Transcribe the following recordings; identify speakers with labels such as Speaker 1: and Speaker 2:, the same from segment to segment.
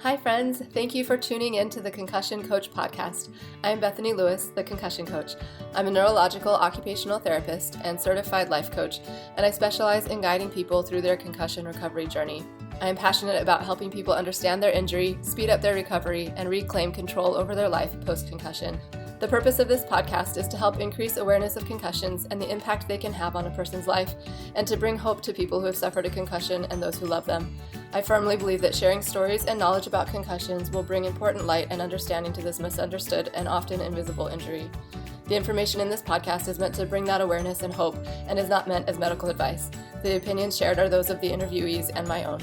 Speaker 1: Hi friends, thank you for tuning in to the Concussion Coach podcast. I'm Bethany Lewis, the Concussion Coach. I'm a neurological occupational therapist and certified life coach, and I specialize in guiding people through their concussion recovery journey. I am passionate about helping people understand their injury, speed up their recovery, and reclaim control over their life post-concussion. The purpose of this podcast is to help increase awareness of concussions and the impact they can have on a person's life, and to bring hope to people who have suffered a concussion and those who love them. I firmly believe that sharing stories and knowledge about concussions will bring important light and understanding to this misunderstood and often invisible injury. The information in this podcast is meant to bring that awareness and hope and is not meant as medical advice. The opinions shared are those of the interviewees and my own.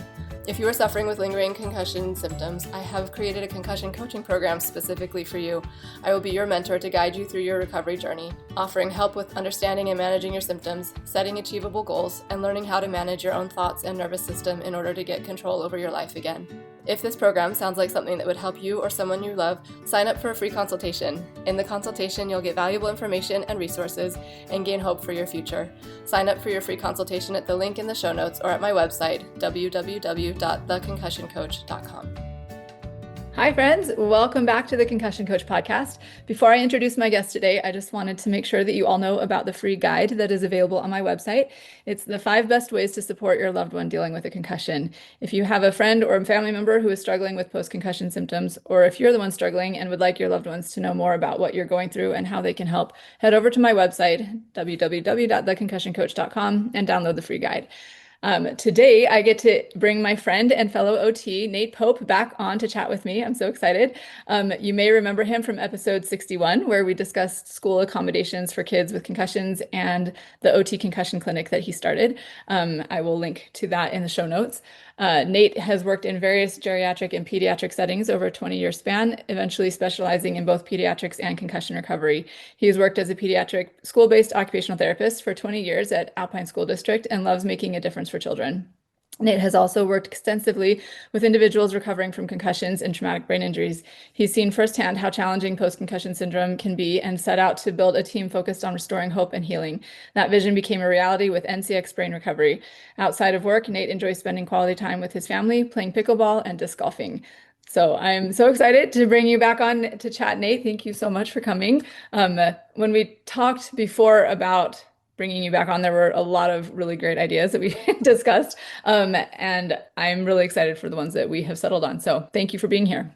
Speaker 1: If you are suffering with lingering concussion symptoms, I have created a concussion coaching program specifically for you. I will be your mentor to guide you through your recovery journey, offering help with understanding and managing your symptoms, setting achievable goals, and learning how to manage your own thoughts and nervous system in order to get control over your life again. If this program sounds like something that would help you or someone you love, sign up for a free consultation. In the consultation, you'll get valuable information and resources and gain hope for your future. Sign up for your free consultation at the link in the show notes or at my website, www.theconcussioncoach.com. Hi friends, welcome back to the Concussion Coach podcast. Before I introduce my guest today, I just wanted to make sure that you all know about the free guide that is available on my website. It's the 5 best ways to support your loved one dealing with a concussion. If you have a friend or a family member who is struggling with post-concussion symptoms, or if you're the one struggling and would like your loved ones to know more about what you're going through and how they can help, head over to my website, www.theconcussioncoach.com, and download the free guide. Today, I get to bring my friend and fellow OT, Nate Pope, back on to chat with me. I'm so excited. You may remember him from episode 61, where we discussed school accommodations for kids with concussions and the OT concussion clinic that he started. I will link to that in the show notes. Nate has worked in various geriatric and pediatric settings over a 20-year span, eventually specializing in both pediatrics and concussion recovery. He's worked as a pediatric school-based occupational therapist for 20 years at Alpine School District and loves making a difference for children. Nate has also worked extensively with individuals recovering from concussions and traumatic brain injuries. He's seen firsthand how challenging post-concussion syndrome can be and set out to build a team focused on restoring hope and healing. That vision became a reality with NCX Brain Recovery. Outside of work, Nate enjoys spending quality time with his family, playing pickleball and disc golfing. So I'm so excited to bring you back on to chat, Nate. Thank you so much for coming. When we talked before about bringing you back on, there were a lot of really great ideas that we discussed, and I'm really excited for the ones that we have settled on. So thank you for being here.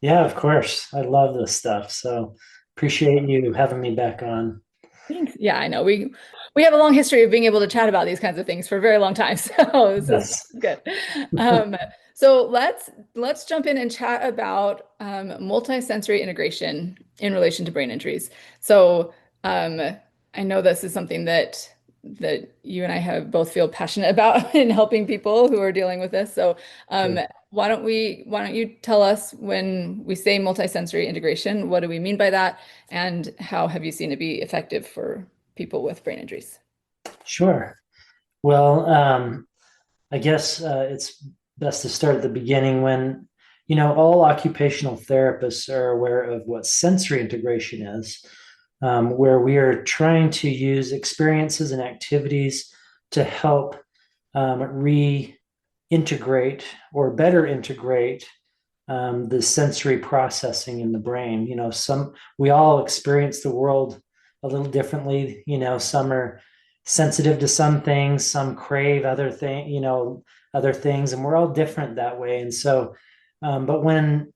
Speaker 2: Yeah, of course. I love this stuff. So appreciate you having me back on.
Speaker 1: Thanks. Yeah, I know we have a long history of being able to chat about these kinds of things for a very long time. So this is good. So let's jump in and chat about multisensory integration in relation to brain injuries. So I know this is something that you and I have both feel passionate about in helping people who are dealing with this. So
Speaker 2: Sure.
Speaker 1: why don't you tell us, when we say multisensory integration, what do we mean by that, and how have you seen it be effective for people with brain injuries?
Speaker 2: Sure. Well, I guess it's best to start at the beginning when, all occupational therapists are aware of what sensory integration is, where we are trying to use experiences and activities to help reintegrate or better integrate the sensory processing in the brain. We all experience the world a little differently. Some are sensitive to some things, some crave other things, and we're all different that way. And so, but when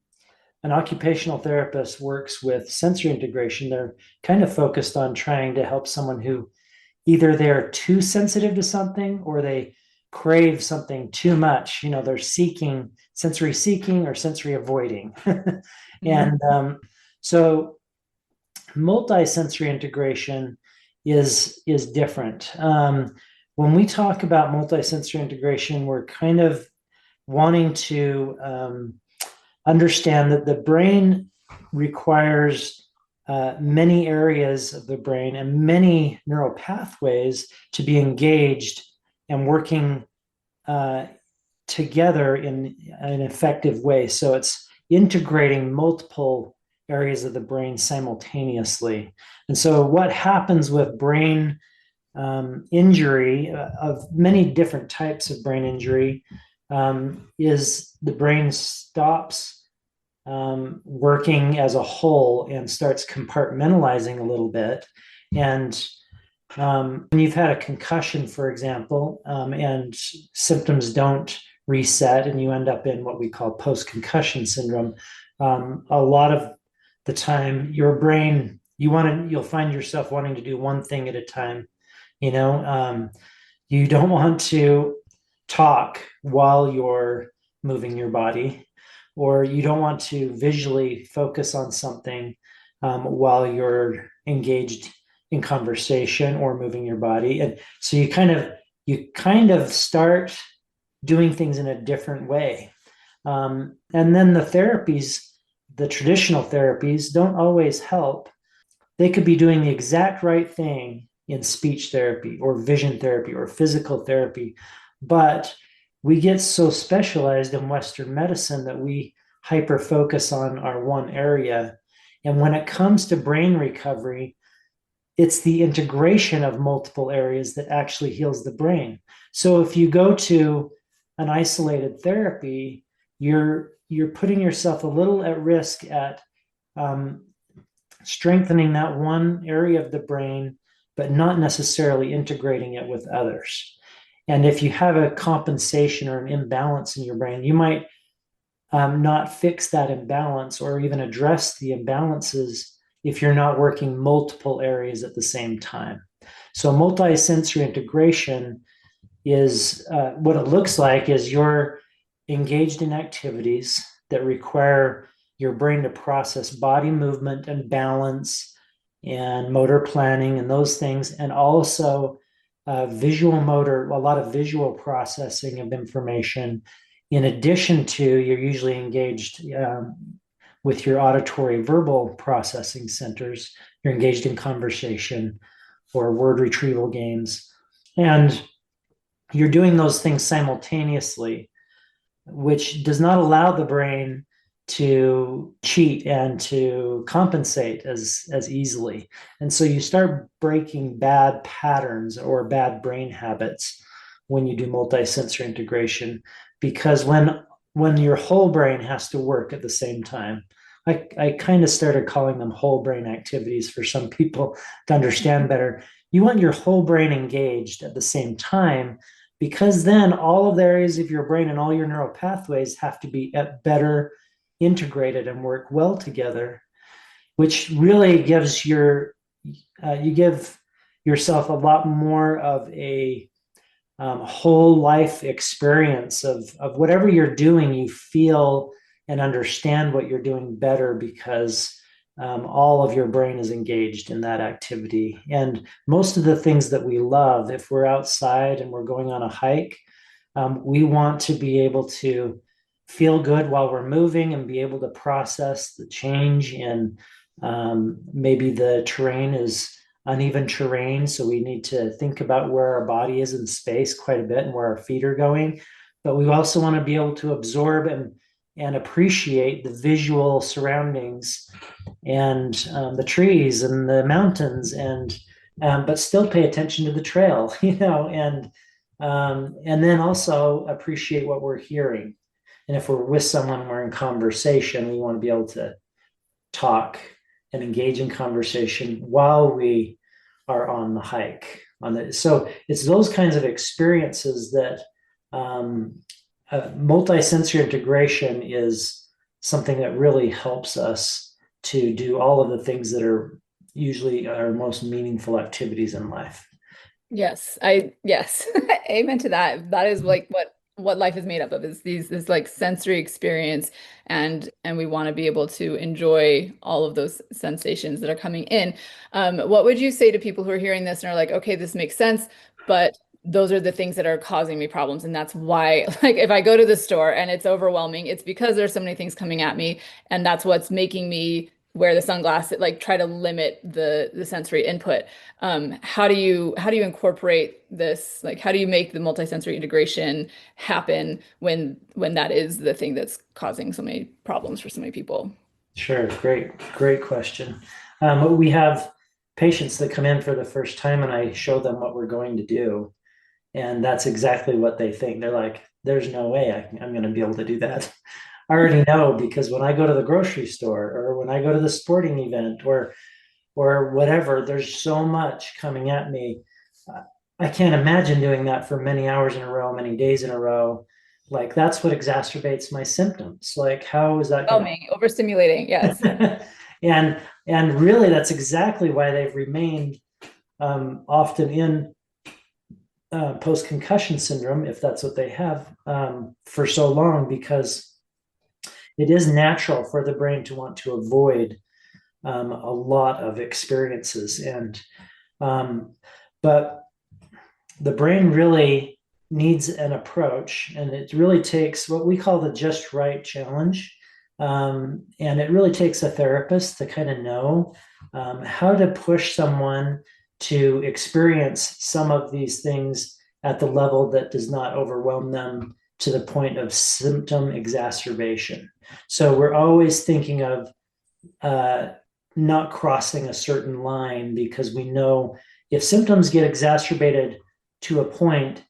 Speaker 2: an occupational therapist works with sensory integration, they're kind of focused on trying to help someone who either they're too sensitive to something or they crave something too much. They're sensory seeking or sensory avoiding. And so multisensory integration is different. When we talk about multisensory integration, we're kind of wanting to understand that the brain requires many areas of the brain and many neural pathways to be engaged and working together in an effective way. So it's integrating multiple areas of the brain simultaneously. And so what happens with brain injury, of many different types of brain injury, is the brain stops working as a whole and starts compartmentalizing a little bit. And when you've had a concussion, for example, and symptoms don't reset, and you end up in what we call post-concussion syndrome, a lot of the time, your brain, you'll find yourself wanting to do one thing at a time. You know, you don't want to talk while you're moving your body, or you don't want to visually focus on something while you're engaged in conversation or moving your body. And so you kind of start doing things in a different way. And then the therapies, the traditional therapies, don't always help. They could be doing the exact right thing in speech therapy or vision therapy or physical therapy, but we get so specialized in Western medicine that we hyper focus on our one area. And when it comes to brain recovery, it's the integration of multiple areas that actually heals the brain. So if you go to an isolated therapy, you're putting yourself a little at risk at strengthening that one area of the brain, but not necessarily integrating it with others. And if you have a compensation or an imbalance in your brain, you might not fix that imbalance or even address the imbalances if you're not working multiple areas at the same time. So multisensory integration is what it looks like is you're engaged in activities that require your brain to process body movement and balance and motor planning and those things, and also visual motor, a lot of visual processing of information. In addition to, you're usually engaged with your auditory verbal processing centers. You're engaged in conversation or word retrieval games. And you're doing those things simultaneously, which does not allow the brain to cheat and to compensate as easily. And so you start breaking bad patterns or bad brain habits when you do multisensory integration, because when your whole brain has to work at the same time, I kind of started calling them whole brain activities for some people to understand better. You want your whole brain engaged at the same time, because then all of the areas of your brain and all your neural pathways have to be better integrated and work well together, which really gives you give yourself a lot more of a whole life experience of whatever you're doing. You feel and understand what you're doing better because all of your brain is engaged in that activity. And most of the things that we love, if we're outside and we're going on a hike, we want to be able to feel good while we're moving and be able to process the change in maybe the terrain is uneven terrain. So we need to think about where our body is in space quite a bit and where our feet are going. But we also want to be able to absorb and appreciate the visual surroundings and the trees and the mountains, and but still pay attention to the trail, and then also appreciate what we're hearing. And if we're with someone, we're in conversation, we want to be able to talk and engage in conversation while we are on the hike. So it's those kinds of experiences that multisensory integration is something that really helps us to do all of the things that are usually our most meaningful activities in life.
Speaker 3: Yes, yes. Amen to that. That is like what life is made up of, is this like sensory experience, and we want to be able to enjoy all of those sensations that are coming in. What would you say to people who are hearing this and are like, okay, this makes sense, but those are the things that are causing me problems, and that's why, like, if I go to the store and it's overwhelming, it's because there's so many things coming at me, and that's what's making me wear the sunglasses, like try to limit the sensory input. How do you incorporate this? Like, how do you make the multisensory integration happen when that is the thing that's causing so many problems for so many people?
Speaker 2: Sure, great question. We have patients that come in for the first time, and I show them what we're going to do, and that's exactly what they think. They're like, there's no way I'm going to be able to do that. I already know, because when I go to the grocery store or when I go to the sporting event or whatever, there's so much coming at me. I can't imagine doing that for many hours in a row, many days in a row. Like, that's what exacerbates my symptoms. Like, how is that going
Speaker 3: Overwhelming, overstimulating. Yes.
Speaker 2: to? And really, that's exactly why they've remained often in post-concussion syndrome, if that's what they have, for so long, because it is natural for the brain to want to avoid a lot of experiences. But the brain really needs an approach, and it really takes what we call the just right challenge. And it really takes a therapist to kind of know how to push someone to experience some of these things at the level that does not overwhelm them to the point of symptom exacerbation. So we're always thinking of not crossing a certain line, because we know if symptoms get exacerbated to a point,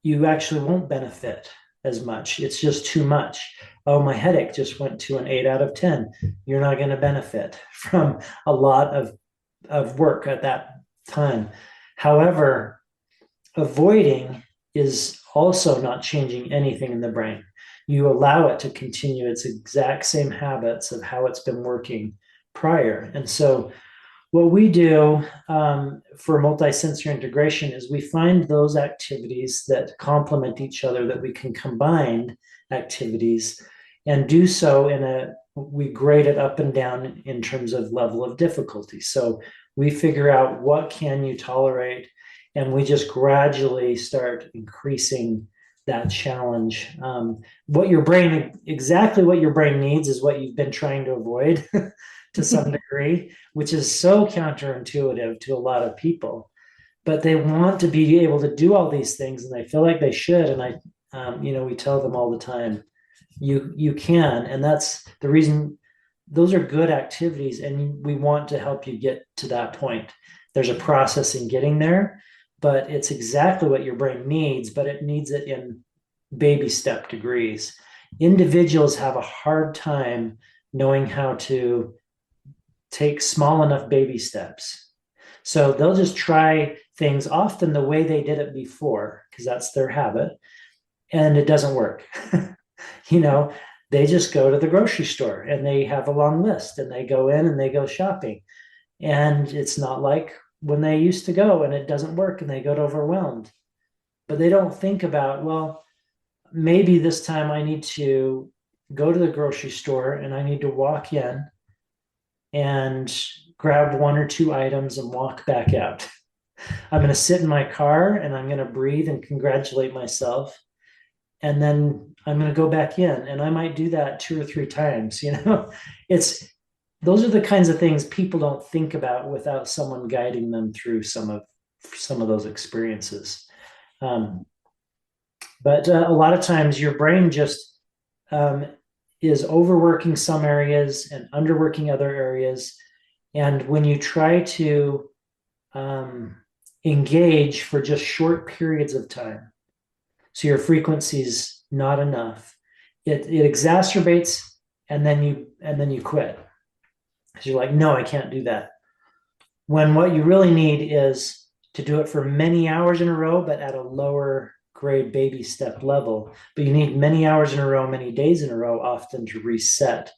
Speaker 2: you actually won't benefit as much. It's just too much. Oh, my headache just went to an 8 out of 10. You're not going to benefit from a lot of work at that time. However, avoiding is also not changing anything in the brain. You allow it to continue its exact same habits of how it's been working prior. And so what we do for multisensory integration is we find those activities that complement each other, that we can combine activities and do so we grade it up and down in terms of level of difficulty. So we figure out what can you tolerate, and we just gradually start increasing that challenge. Exactly what your brain needs is what you've been trying to avoid to some degree, which is so counterintuitive to a lot of people. But they want to be able to do all these things, and they feel like they should. And we tell them all the time, you can, and that's the reason. Those are good activities, and we want to help you get to that point. There's a process in getting there, but it's exactly what your brain needs, but it needs it in baby step degrees. Individuals have a hard time knowing how to take small enough baby steps. So they'll just try things often the way they did it before, because that's their habit, and it doesn't work. They just go to the grocery store and they have a long list, and they go in and they go shopping. And it's not like when they used to go, and it doesn't work and they get overwhelmed. But they don't think about, well, maybe this time I need to go to the grocery store and I need to walk in and grab 1 or 2 items and walk back out. I'm going to sit in my car and I'm going to breathe and congratulate myself. And then I'm going to go back in, and I might do that 2 or 3 times. Those are the kinds of things people don't think about without someone guiding them through some of those experiences. But a lot of times your brain just is overworking some areas and underworking other areas. And when you try to engage for just short periods of time, so your frequency's not enough, it exacerbates, and then you quit. Because you're like, no, I can't do that. When what you really need is to do it for many hours in a row, but at a lower grade baby step level. But you need many hours in a row, many days in a row, often, to reset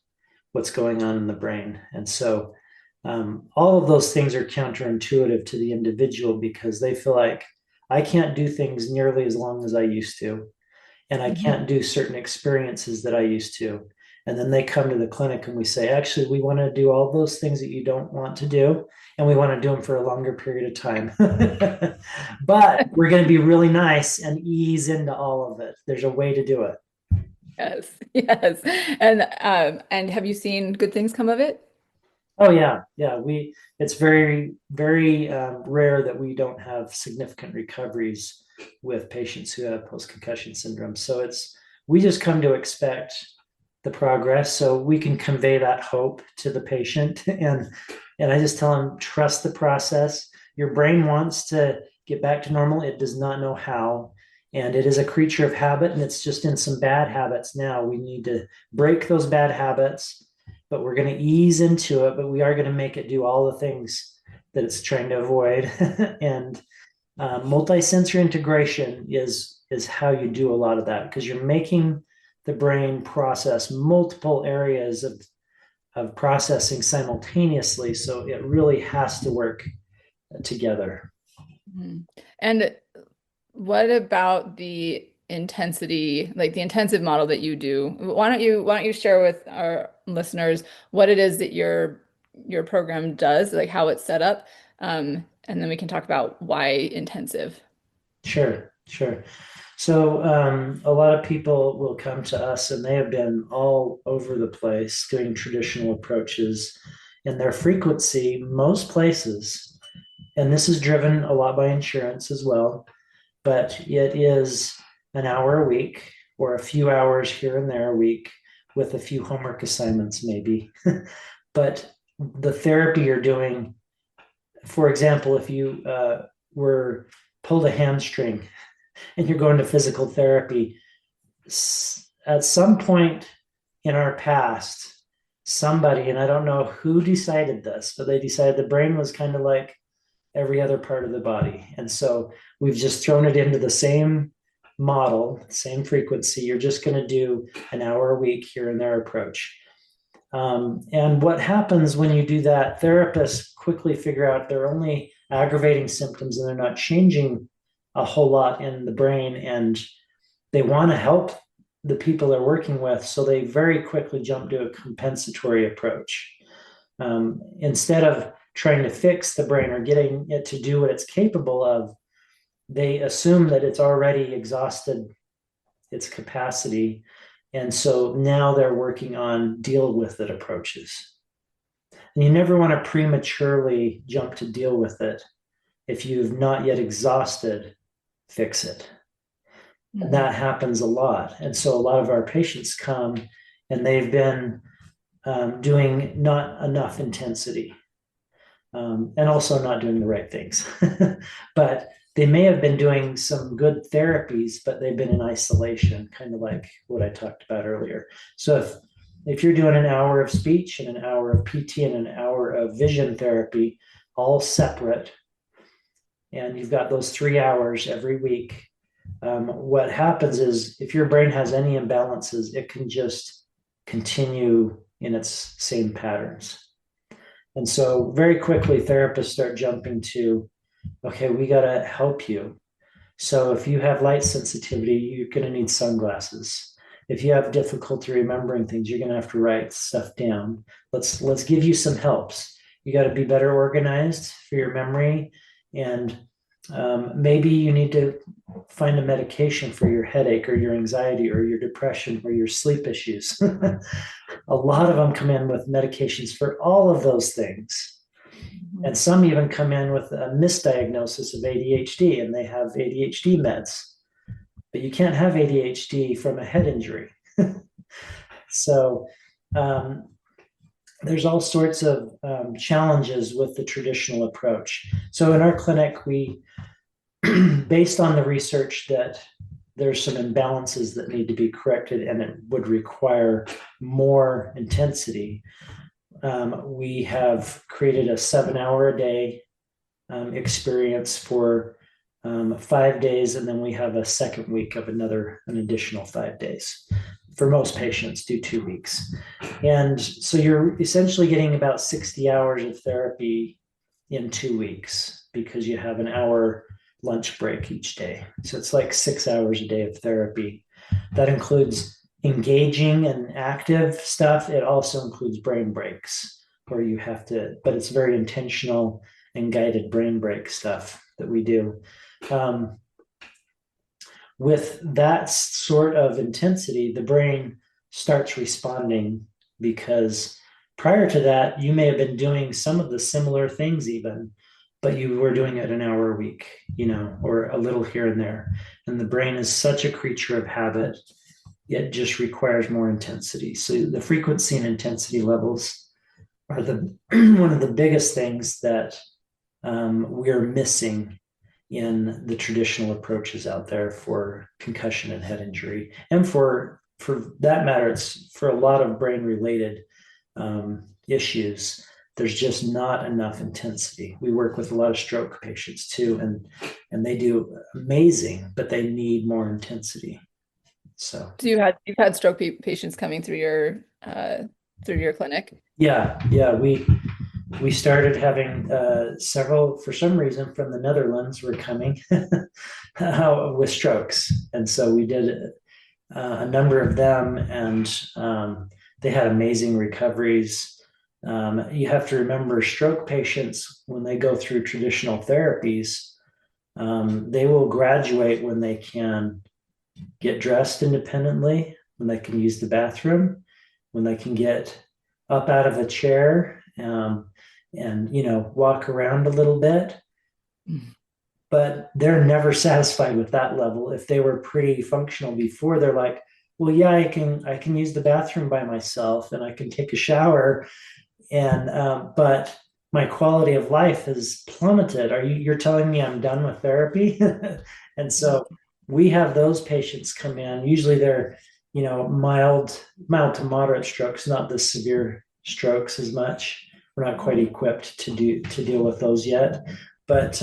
Speaker 2: what's going on in the brain. And so all of those things are counterintuitive to the individual, because they feel like, I can't do things nearly as long as I used to, and I can't do certain experiences that I used to. And then they come to the clinic and we say, actually, we want to do all those things that you don't want to do, and we want to do them for a longer period of time. But we're going to be really nice and ease into all of it. There's a way to do it.
Speaker 3: Yes, yes. And have you seen good things come of it?
Speaker 2: Oh yeah. It's very, very rare that we don't have significant recoveries with patients who have post-concussion syndrome. So we just come to expect the progress, so we can convey that hope to the patient. And I just tell them, trust the process. Your brain wants to get back to normal. It does not know how. And it is a creature of habit, and it's just in some bad habits now. We need to break those bad habits, but we're going to ease into it, but we are going to make it do all the things that it's trying to avoid. And multisensory integration is how you do a lot of that, because you're making the brain process multiple areas of processing simultaneously. So it really has to work together.
Speaker 3: And what about the intensity, like the intensive model that you do? Why don't you share with our listeners what it is that your program does, like how it's set up, and then we can talk about why intensive.
Speaker 2: Sure. So a lot of people will come to us, and they have been all over the place doing traditional approaches, and their frequency, most places, and this is driven a lot by insurance as well, but it is an hour a week or a few hours here and there a week with a few homework assignments maybe. But the therapy you're doing, for example, if you were pulled a hamstring and you're going to physical therapy, at some point in our past, somebody, and I don't know who decided this, but they decided the brain was kind of like every other part of the body. And so we've just thrown it into the same model, same frequency. You're just going to do an hour a week here and there approach. And what happens when you do that, therapists quickly figure out they're only aggravating symptoms and they're not changing a whole lot in the brain. And they want to help the people they're working with. So they very quickly jump to a compensatory approach. Instead of trying to fix the brain or getting it to do what it's capable of, they assume that it's already exhausted its capacity. And so now they're working on deal with it approaches. And you never want to prematurely jump to deal with it. If you've not yet exhausted, fix it. And that happens a lot. And so a lot of our patients come and they've been doing not enough intensity. And also not doing the right things. But they may have been doing some good therapies, but they've been in isolation, kind of like what I talked about earlier. So if you're doing an hour of speech and an hour of PT and an hour of vision therapy, all separate, and you've got those 3 hours every week, what happens is if your brain has any imbalances, it can just continue in its same patterns. And so very quickly, therapists start jumping to, okay, we got to help you. So if you have light sensitivity, you're going to need sunglasses. If you have difficulty remembering things, you're going to have to write stuff down. Let's give you some helps. You got to be better organized for your memory. And maybe you need to find a medication for your headache or your anxiety or your depression or your sleep issues. A lot of them come in with medications for all of those things. And some even come in with a misdiagnosis of ADHD, and they have ADHD meds. But you can't have ADHD from a head injury. So there's all sorts of challenges with the traditional approach. So in our clinic, we, based on the research that there's some imbalances that need to be corrected and it would require more intensity, we have created a 7-hour-a-day experience for 5 days, and then we have a second week of an additional 5 days. For most patients, do 2 weeks. And so you're essentially getting about 60 hours of therapy in 2 weeks because you have an hour lunch break each day. So it's like 6 hours a day of therapy. That includes engaging and active stuff. It also includes brain breaks where you have to, but it's very intentional and guided brain break stuff that we do. With that sort of intensity, the brain starts responding, because prior to that, you may have been doing some of the similar things even, but you were doing it an hour a week, or a little here and there. And the brain is such a creature of habit, it just requires more intensity. So the frequency and intensity levels are one of the biggest things that we're missing in the traditional approaches out there for concussion and head injury. And for that matter, it's for a lot of brain related issues. There's just not enough intensity. We work with a lot of stroke patients too, and they do amazing, but they need more intensity. So
Speaker 3: You've had stroke patients coming through your clinic?
Speaker 2: yeah, we started having several, for some reason, from the Netherlands were coming with strokes, and so we did a number of them, and they had amazing recoveries. You have to remember, stroke patients, when they go through traditional therapies, they will graduate when they can get dressed independently, when they can use the bathroom, when they can get up out of a chair, and walk around a little bit. But they're never satisfied with that level. If they were pretty functional before, they're like, well, yeah, I can use the bathroom by myself and I can take a shower, and but my quality of life has plummeted. You're telling me I'm done with therapy? And so we have those patients come in. Usually they're mild to moderate strokes, not the severe strokes as much. We're not quite equipped to deal with those yet, but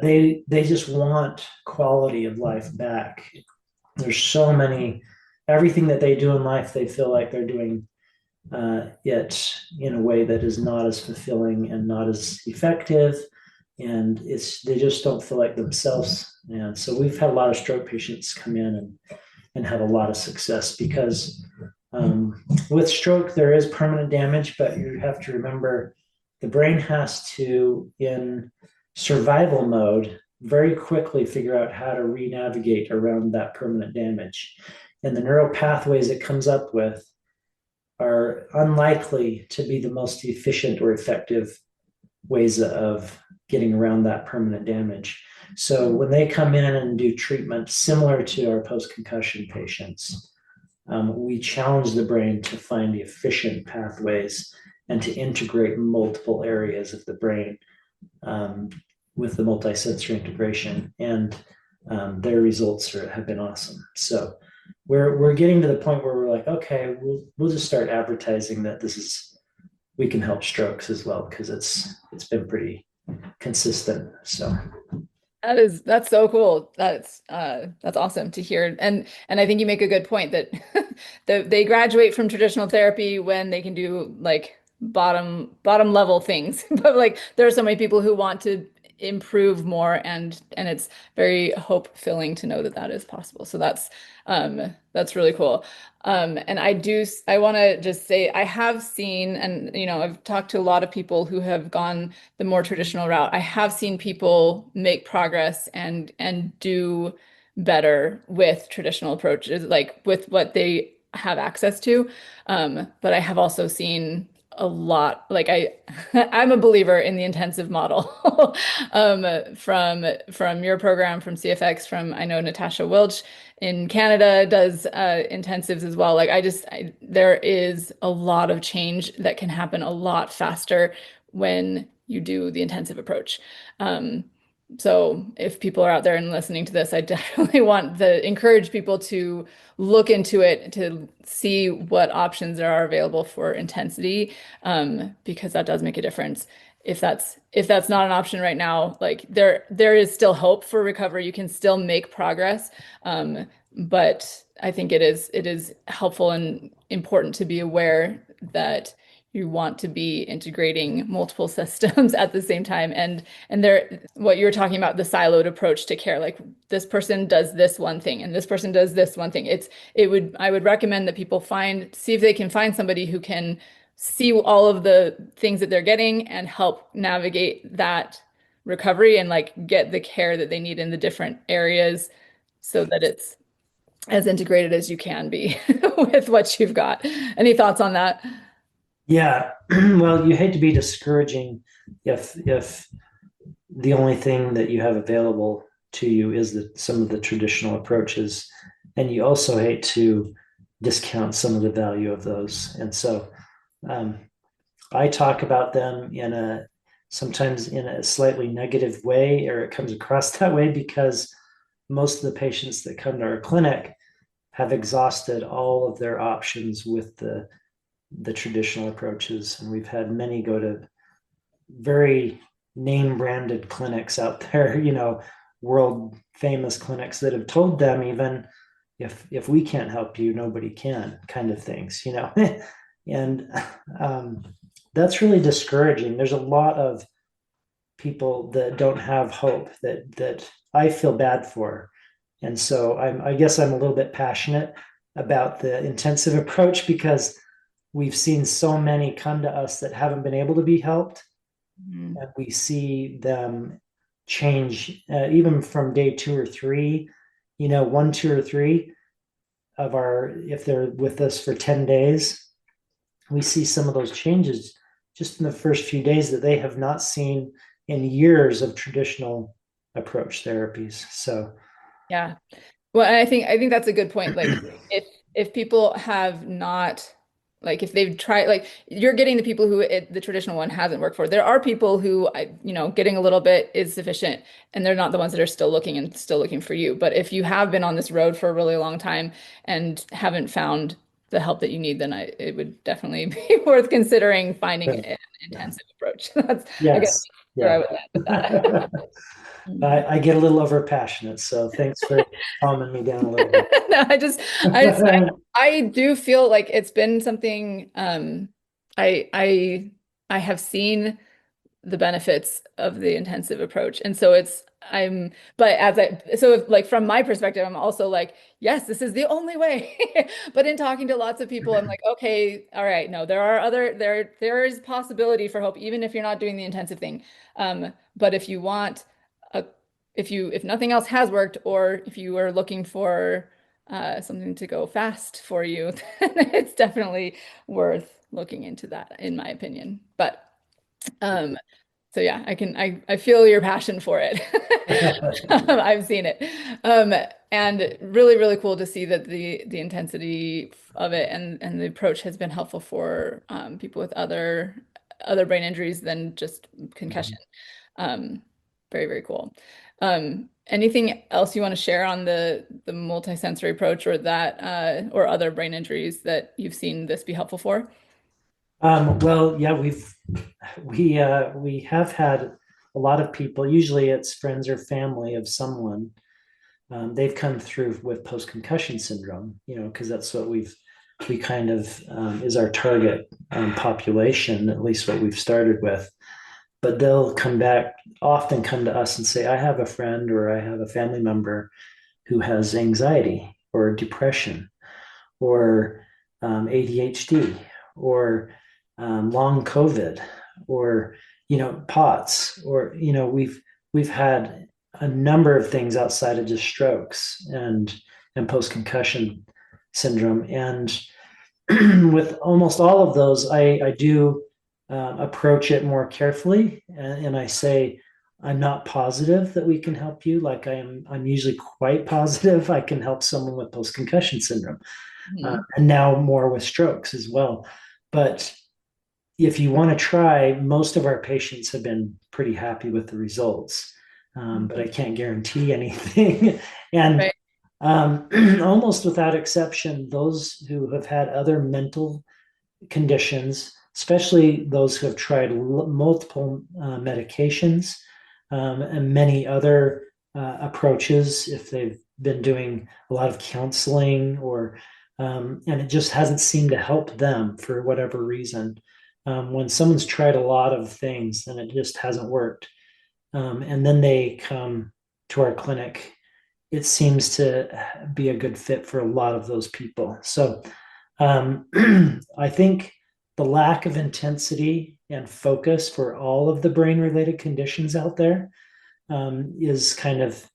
Speaker 2: they just want quality of life back. There's so many, everything that they do in life, they feel like they're doing it in a way that is not as fulfilling and not as effective, and they just don't feel like themselves. And so we've had a lot of stroke patients come in and have a lot of success, because with stroke there is permanent damage, but you have to remember the brain has to, in survival mode, very quickly figure out how to re-navigate around that permanent damage, and the neural pathways it comes up with are unlikely to be the most efficient or effective ways of getting around that permanent damage. So when they come in and do treatment similar to our post-concussion patients, we challenge the brain to find the efficient pathways and to integrate multiple areas of the brain with the multisensory integration. And their results have been awesome. So we're getting to the point where we're like, okay, we'll just start advertising that we can help strokes as well, because it's been pretty consistent. So
Speaker 3: That's so cool. That's awesome to hear. And I think you make a good point that they graduate from traditional therapy when they can do like bottom level things. But like there are so many people who want to improve more, and it's very hope filling to know that that is possible. So that's really cool. And I want to just say I have seen, and I've talked to a lot of people who have gone the more traditional route. I have seen people make progress and do better with traditional approaches, like with what they have access to. But I have also seen a lot, like I'm a believer in the intensive model from your program, from CFX, from I know Natasha Welch in Canada does intensives as well. Like there is a lot of change that can happen a lot faster when you do the intensive approach. So if people are out there and listening to this, I definitely want to encourage people to look into it, to see what options there are available for intensity, because that does make a difference. If that's not an option right now, like there is still hope for recovery. You can still make progress, but I think it is helpful and important to be aware that you want to be integrating multiple systems at the same time. And what you're talking about, the siloed approach to care, like this person does this one thing and this person does this one thing. I would recommend that people see if they can find somebody who can see all of the things that they're getting and help navigate that recovery and like get the care that they need in the different areas so that it's as integrated as you can be with what you've got. Any thoughts on that?
Speaker 2: yeah, well, you hate to be discouraging if the only thing that you have available to you is some of the traditional approaches, and you also hate to discount some of the value of those. And so I talk about them in sometimes in a slightly negative way, or it comes across that way because most of the patients that come to our clinic have exhausted all of their options with the traditional approaches. And we've had many go to very name branded clinics out there, world famous clinics that have told them, even if we can't help you, nobody can, kind of things, and that's really discouraging. There's a lot of people that don't have hope that I feel bad for. And so I guess I'm a little bit passionate about the intensive approach because we've seen so many come to us that haven't been able to be helped.
Speaker 3: Mhm.
Speaker 2: And we see them change even from day 2 or 3, 1, 2, or 3 of if they're with us for 10 days, we see some of those changes just in the first few days that they have not seen in years of traditional approach therapies. So
Speaker 3: Yeah. Well, and I think that's a good point. Like if people have not like if they've tried like you're getting the people who the traditional one hasn't worked for. There are people who getting a little bit is sufficient and they're not the ones that are still looking and still looking for you. But if you have been on this road for a really long time and haven't found the help that you need, then it would definitely be worth considering finding
Speaker 2: yeah,
Speaker 3: an
Speaker 2: yeah.
Speaker 3: intensive approach. That's I guess
Speaker 2: Yes,
Speaker 3: where I
Speaker 2: yeah.
Speaker 3: would land with that.
Speaker 2: I get a little over passionate, so thanks for calming me down a little bit.
Speaker 3: No, I do feel like it's been something I I I have seen the benefits of the intensive approach. And so but like from my perspective, I'm also like, yes, this is the only way. But in talking to lots of people, I'm like, okay, all right, no, there is possibility for hope, even if you're not doing the intensive thing. But if you want a, if nothing else has worked, or if you are looking for something to go fast for you, then it's definitely worth looking into that, in my opinion. But um, so yeah, I feel your passion for it. I've seen it. Um, and really, really cool to see that the intensity of it and the approach has been helpful for people with other brain injuries than just concussion. Um, very, very cool. Anything else you want to share on the multisensory approach or that or other brain injuries that you've seen this be helpful for?
Speaker 2: Well, yeah, we have had a lot of people. Usually, it's friends or family of someone. They've come through with post-concussion syndrome, because that's what we kind of is our target population, at least what we've started with. But they'll often come to us and say, "I have a friend or I have a family member who has anxiety or depression or ADHD or long COVID or POTS or we've had a number of things outside of just strokes and post concussion syndrome, and with almost all of those, I do approach it more carefully, and I say, I'm not positive that we can help you. Like I'm usually quite positive I can help someone with post concussion syndrome,
Speaker 3: Mhm.
Speaker 2: and now more with strokes as well. But if you want to try, most of our patients have been pretty happy with the results, but I can't guarantee anything. And
Speaker 3: Right.
Speaker 2: almost without exception, those who have had other mental conditions, especially those who have tried multiple medications and many other approaches, if they've been doing a lot of counseling and it just hasn't seemed to help them for whatever reason. When someone's tried a lot of things and it just hasn't worked, and then they come to our clinic, it seems to be a good fit for a lot of those people. So um, I think the lack of intensity and focus for all of the brain related conditions out there is kind of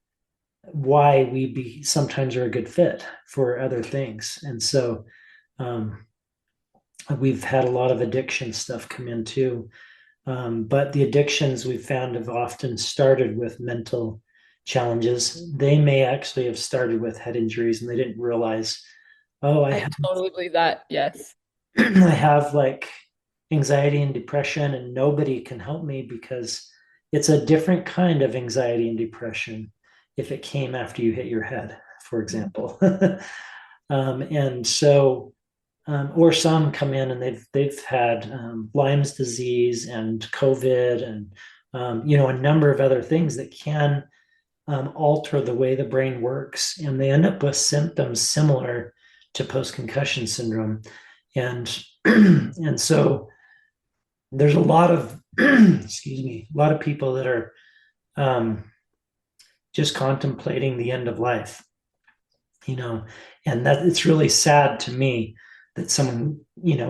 Speaker 2: why we sometimes are a good fit for other things. And so um, we've had a lot of addiction stuff come in too. But the addictions we've found have often started with mental challenges. They may actually have started with head injuries and they didn't realize, oh,
Speaker 3: I totally believe that. Yes.
Speaker 2: I have like anxiety and depression, and nobody can help me because it's a different kind of anxiety and depression if it came after you hit your head, for example. And so, or some come in and they've had Lyme's disease and COVID and a number of other things that can alter the way the brain works, and they end up with symptoms similar to post-concussion syndrome. And and so there's a lot of excuse me, a lot of people that are just contemplating the end of life, and that it's really sad to me that someone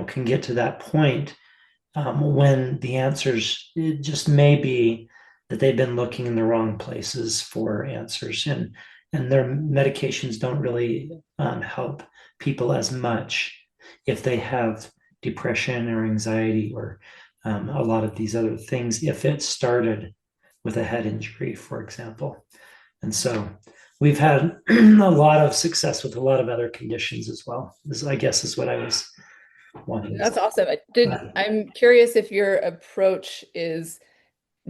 Speaker 2: can get to that point when the answers, it just may be that they've been looking in the wrong places for answers, and their medications don't really help people as much if they have depression or anxiety or a lot of these other things, if it started with a head injury, for example. And so we've had a lot of success with a lot of other conditions as well. This, I guess, is what I was wanting.
Speaker 3: That's awesome. I'm curious if your approach is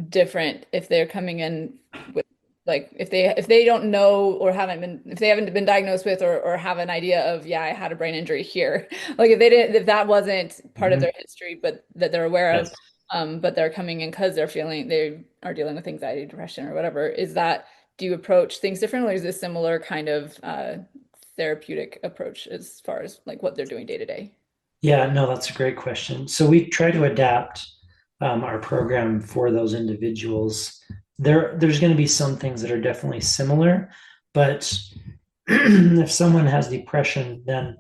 Speaker 3: different if they're coming in with, like, if they don't know or if they haven't been diagnosed with or have an idea of, yeah, I had a brain injury here. Like if that wasn't part of their history, but that they're aware
Speaker 2: Yes.
Speaker 3: of, but they're coming in because they are dealing with anxiety, depression, or whatever. Do you approach things differently, or is this similar kind of therapeutic approach as far as like what they're doing day to day?
Speaker 2: Yeah, no, that's a great question. So we try to adapt our program for those individuals. There's going to be some things that are definitely similar, but if someone has depression, then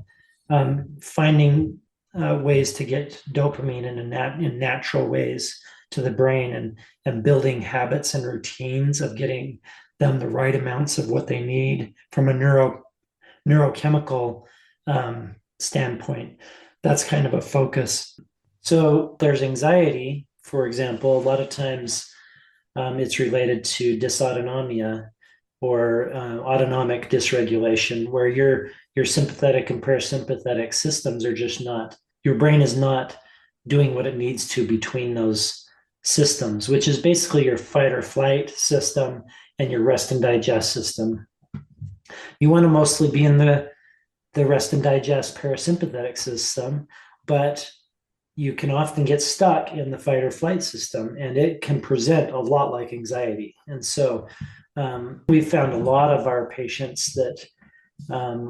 Speaker 2: finding ways to get dopamine in natural ways to the brain, and building habits and routines of getting them the right amounts of what they need from a neurochemical standpoint. That's kind of a focus. So there's anxiety, for example. A lot of times it's related to dysautonomia or autonomic dysregulation, where your sympathetic and parasympathetic systems are just not, your brain is not doing what it needs to between those systems, which is basically your fight or flight system and your rest and digest system. You want to mostly be in the rest and digest parasympathetic system, but you can often get stuck in the fight or flight system, and it can present a lot like anxiety. And so we've found a lot of our patients that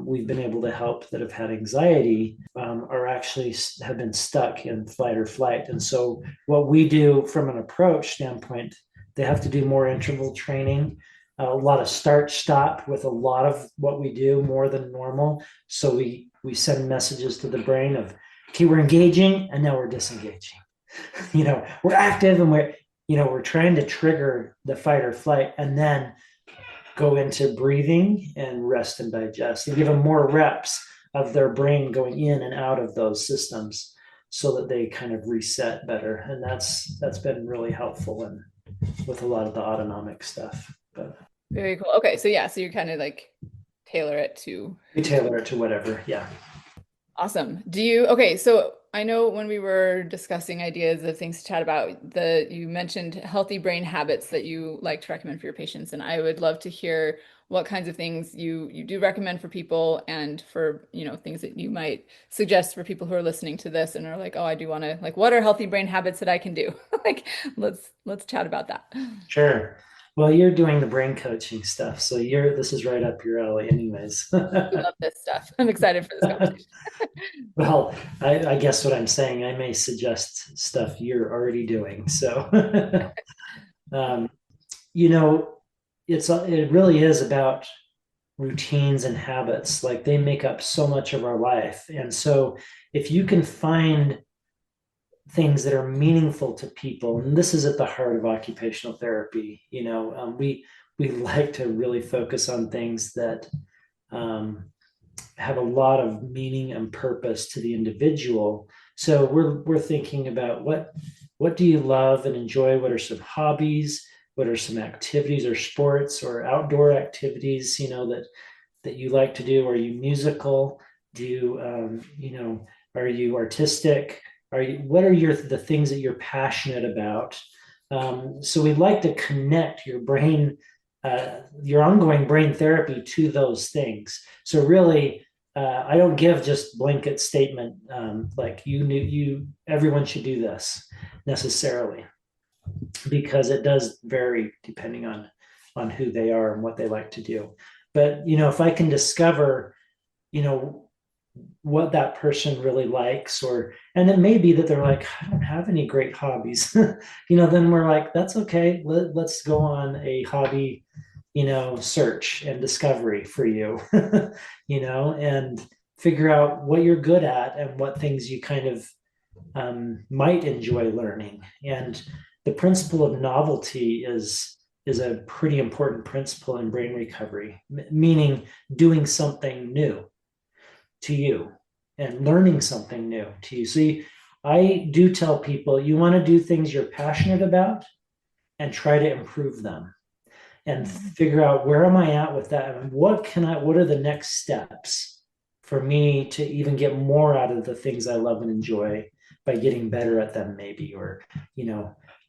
Speaker 2: we've been able to help that have had anxiety are actually have been stuck in fight or flight. And so what we do from an approach standpoint, they have to do more interval training, a lot of start stop with a lot of what we do, more than normal. So we send messages to the brain of, okay, we're engaging and now we're disengaging. We're active and we're trying to trigger the fight or flight, and then go into breathing and rest and digest, and give them more reps of their brain going in and out of those systems so that they kind of reset better. And that's been really helpful and with a lot of the autonomic stuff. But
Speaker 3: very cool. Okay, so yeah, so you kind of like tailor it to
Speaker 2: whatever. Yeah.
Speaker 3: Awesome. Okay, so I know when we were discussing ideas of things to chat about, you mentioned healthy brain habits that you like to recommend for your patients, and I would love to hear what kinds of things you do recommend for people, and for, things that you might suggest for people who are listening to this and are like, oh, I do want to, like, what are healthy brain habits that I can do? Like, let's chat about that.
Speaker 2: Sure. Well, you're doing the brain coaching stuff, so this is right up your alley anyways.
Speaker 3: I love this stuff. I'm excited for this conversation.
Speaker 2: Well, I guess what I'm saying, I may suggest stuff you're already doing. So, it really is about routines and habits. Like, they make up so much of our life. And so if you can find things that are meaningful to people, and this is at the heart of occupational therapy, we like to really focus on things that have a lot of meaning and purpose to the individual. So we're thinking about what do you love and enjoy? What are some hobbies? What are some activities or sports or outdoor activities, that you like to do? Are you musical? Are you artistic? what are the things that you're passionate about? So we'd like to connect your ongoing brain therapy to those things. So really, I don't give just blanket statement like everyone should do this necessarily, because it does vary depending on who they are and what they like to do. But if I can discover, what that person really likes, and it may be that they're like, I don't have any great hobbies, then we're like, that's okay. Let's go on a hobby, search and discovery for you, and figure out what you're good at and what things you kind of might enjoy learning. And the principle of novelty is a pretty important principle in brain recovery, meaning doing something new to you and learning something new to you. See, I do tell people you want to do things you're passionate about and try to improve them and figure out, where am I at with that? And what are the next steps for me to even get more out of the things I love and enjoy by getting better at them, maybe, or,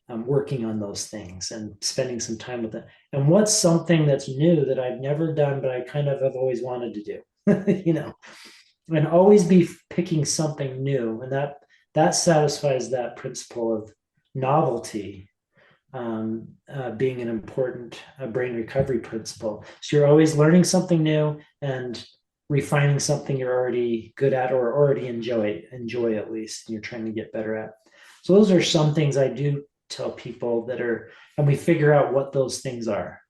Speaker 2: working on those things and spending some time with it. And what's something that's new that I've never done, but I kind of have always wanted to do, and always be picking something new. And that satisfies that principle of novelty, being an important brain recovery principle. So you're always learning something new and refining something you're already good at or already enjoy at least, and you're trying to get better at. So those are some things I do tell people and we figure out what those things are.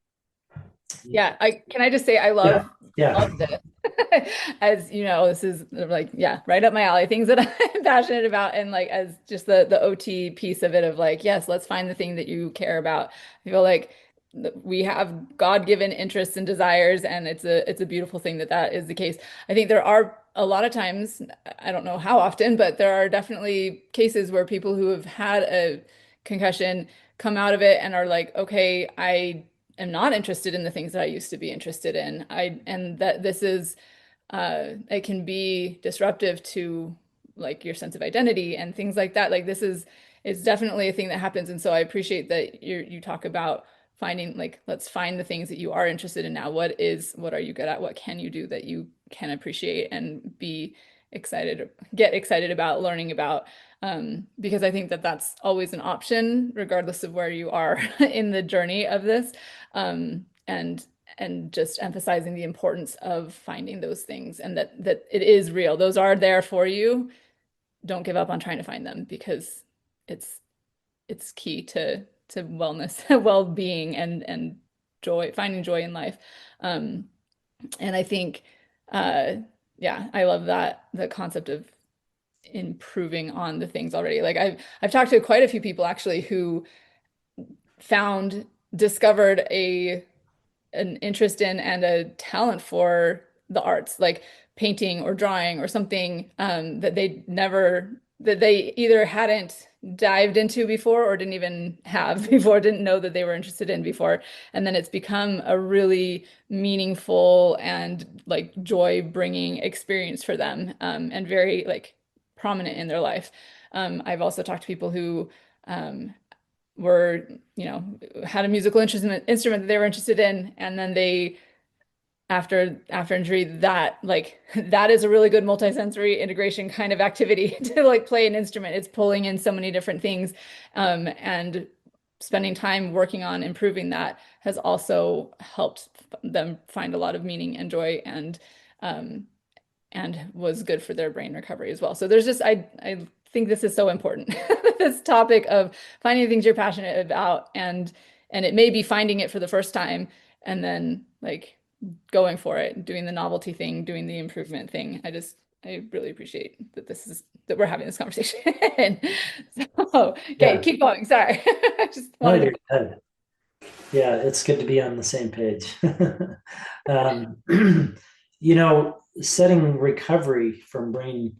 Speaker 3: Yeah, can I just say I love this. As you know, this is like, yeah, right up my alley, things that I'm passionate about. And like, as just the OT piece of it, of like, yes, let's find the thing that you care about. I feel like we have God-given interests and desires, and it's a beautiful thing that is the case. I think there are a lot of times, I don't know how often, but there are definitely cases where people who have had a concussion come out of it and are like, okay, I am not interested in the things that I used to be interested in. And that this is it can be disruptive to like your sense of identity and things like that. Like this is definitely a thing that happens. And so I appreciate that you talk about finding, like, let's find the things that you are interested in now. What are you good at? What can you do that you can appreciate and get excited about learning about? Because I think that that's always an option, regardless of where you are in the journey of this. And just emphasizing the importance of finding those things, and that it is real. Those are there for you. Don't give up on trying to find them, because it's key to wellness, well-being, and finding joy in life. And I think, yeah, I love the concept of improving on the things already. Like I've talked to quite a few people actually who discovered an interest in and a talent for the arts, like painting or drawing or something, that they either hadn't dived into before or didn't even have before, didn't know that they were interested in before. And then it's become a really meaningful and like joy-bringing experience for them, and very like prominent in their life. I've also talked to people who were, had a musical instrument that they were interested in, and then they, after injury, that like that is a really good multisensory integration kind of activity to like play an instrument. It's pulling in so many different things, and spending time working on improving that has also helped them find a lot of meaning and joy, and was good for their brain recovery as well. So there's just, I think this is so important, this topic of finding things you're passionate about, and it may be finding it for the first time and then like going for it, doing the novelty thing, doing the improvement thing. I really appreciate that we're having this conversation. So, okay,
Speaker 2: Yeah.
Speaker 3: keep going. Sorry. I just wanted to.
Speaker 2: Yeah, it's good to be on the same page. Setting recovery from brain,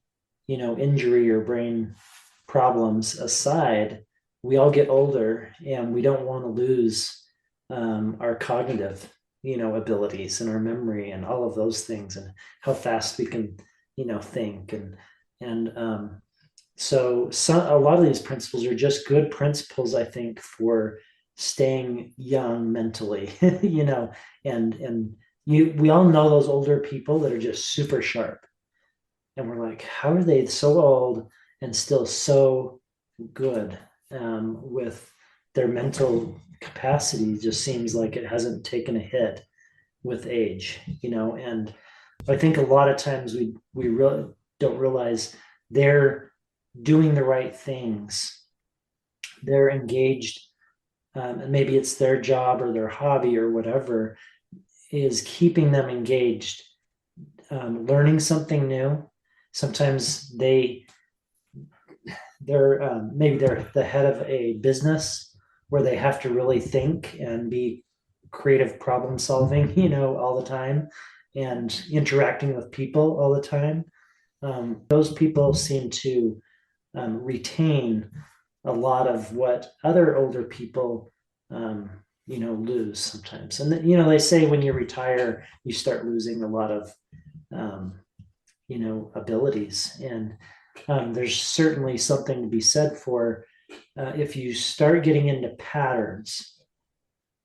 Speaker 2: injury or brain problems aside, we all get older and we don't want to lose our cognitive, abilities and our memory and all of those things, and how fast we can, think, and So a lot of these principles are just good principles, I think, for staying young mentally, and we all know those older people that are just super sharp. And we're like, how are they so old and still so good with their mental capacity? Just seems like it hasn't taken a hit with age, and I think a lot of times we really don't realize they're doing the right things. They're engaged, and maybe it's their job or their hobby or whatever is keeping them engaged, learning something new. Sometimes maybe they're the head of a business where they have to really think and be creative problem solving, all the time, and interacting with people all the time. Those people seem to retain a lot of what other older people lose sometimes. And they say when you retire you start losing a lot of um, abilities. And there's certainly something to be said for if you start getting into patterns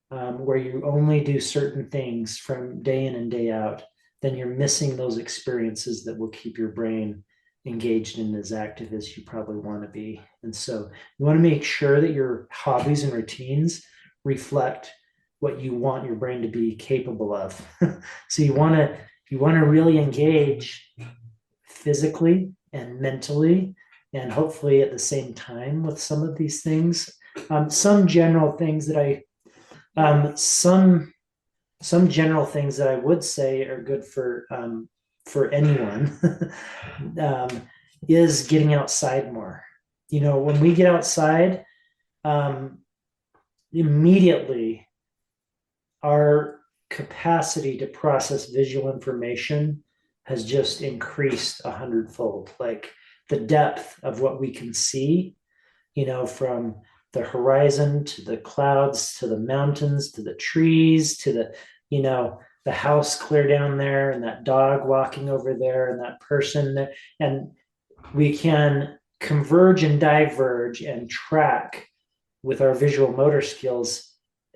Speaker 2: where you only do certain things from day in and day out, then you're missing those experiences that will keep your brain engaged and as active as you probably want to be. And so you want to make sure that your hobbies and routines reflect what you want your brain to be capable of. So you want to really engage physically and mentally and hopefully at the same time with some of these things. Some general things that I some general things that I would say are good for anyone is getting outside more. When we get outside, um, immediately our capacity to process visual information has just increased 100-fold. Like the depth of what we can see, from the horizon to the clouds to the mountains to the trees to the house clear down there and that dog walking over there and that person there. And we can converge and diverge and track with our visual motor skills